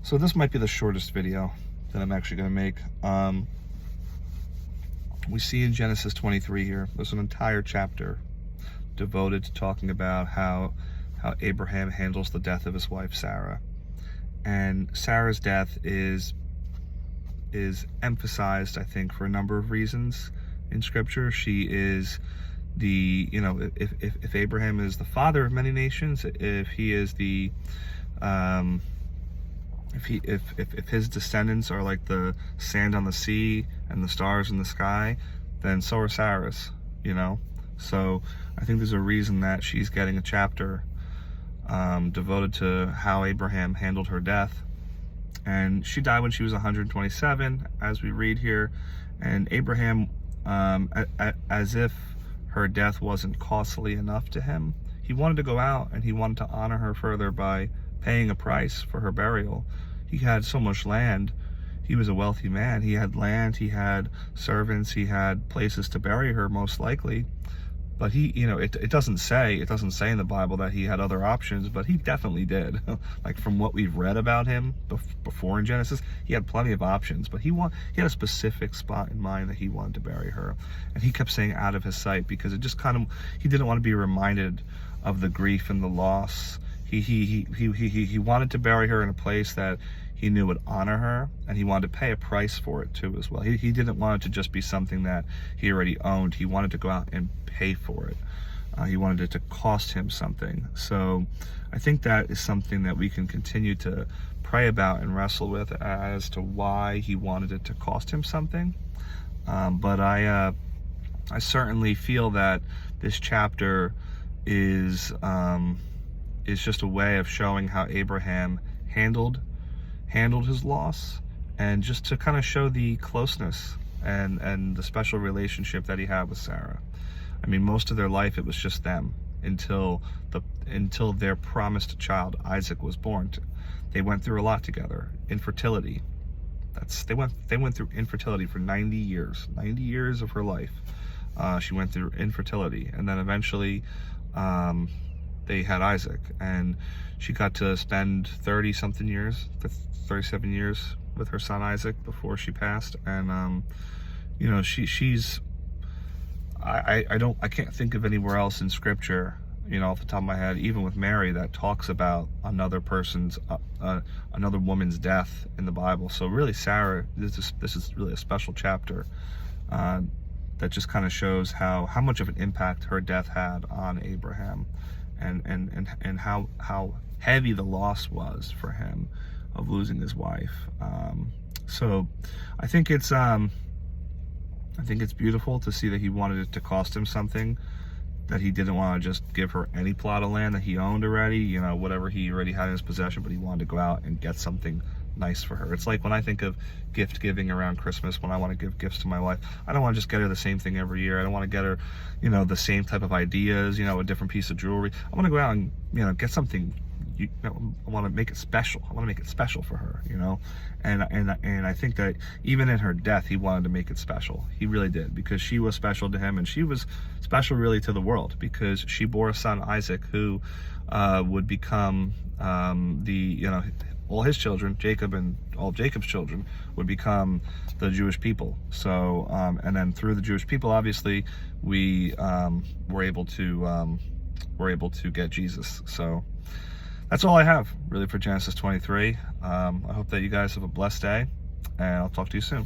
So this might be the shortest video that I'm actually going to make. We see in Genesis 23 here, there's an entire chapter devoted to talking about how Abraham handles the death of his wife Sarah. And Sarah's death is emphasized, I think, for a number of reasons in Scripture. She is the, if Abraham is the father of many nations, if he is the if his descendants are like the sand on the sea and the stars in the sky, then so are Sarah's, So I think there's a reason that she's getting a chapter devoted to how Abraham handled her death. And she died when she was 127, as we read here. And Abraham, as if her death wasn't costly enough to him, he wanted to go out and he wanted to honor her further by paying a price for her burial. He had so much land. He was a wealthy man. He had land, he had servants, he had places to bury her, most likely. But he, it doesn't say in the Bible that he had other options, but he definitely did. Like from what we've read about him before in Genesis, he had plenty of options, but he had a specific spot in mind that he wanted to bury her. And he kept saying out of his sight, because it just he didn't want to be reminded of the grief and the loss. He wanted to bury her in a place that he knew would honor her, and he wanted to pay a price for it too as well. He didn't want it to just be something that he already owned. He wanted to go out and pay for it. He wanted it to cost him something. So I think that is something that we can continue to pray about and wrestle with as to why he wanted it to cost him something. But I certainly feel that this chapter is just a way of showing how Abraham handled his loss, and just to kind of show the closeness and the special relationship that he had with Sarah. I mean, most of their life it was just them until their promised child Isaac was born. They went through a lot together. Infertility. They went through infertility for 90 years. 90 years of her life. She went through infertility, and then eventually they had Isaac, and she got to spend 37 years with her son Isaac before she passed. And I can't think of anywhere else in Scripture, off the top of my head, even with Mary, that talks about another woman's death in the Bible. So really, Sarah, this is really a special chapter that just kind of shows how much of an impact her death had on Abraham, and how heavy the loss was for him of losing his wife. So I think it's beautiful to see that he wanted it to cost him something, that he didn't want to just give her any plot of land that he owned already, whatever he already had in his possession, but he wanted to go out and get something nice for her. It's like when I think of gift giving around Christmas, when I want to give gifts to my wife, I don't want to just get her the same thing every year. I don't want to get her, the same type of ideas, a different piece of jewelry. I want to go out and, get something. I want to make it special. I want to make it special for her, and I think that even in her death, he wanted to make it special. He really did, because she was special to him, and she was special really to the world, because she bore a son, Isaac, who would become all his children, Jacob and all of Jacob's children, would become the Jewish people. So, and then through the Jewish people, obviously, we were able to get Jesus. So that's all I have really for Genesis 23. I hope that you guys have a blessed day, and I'll talk to you soon.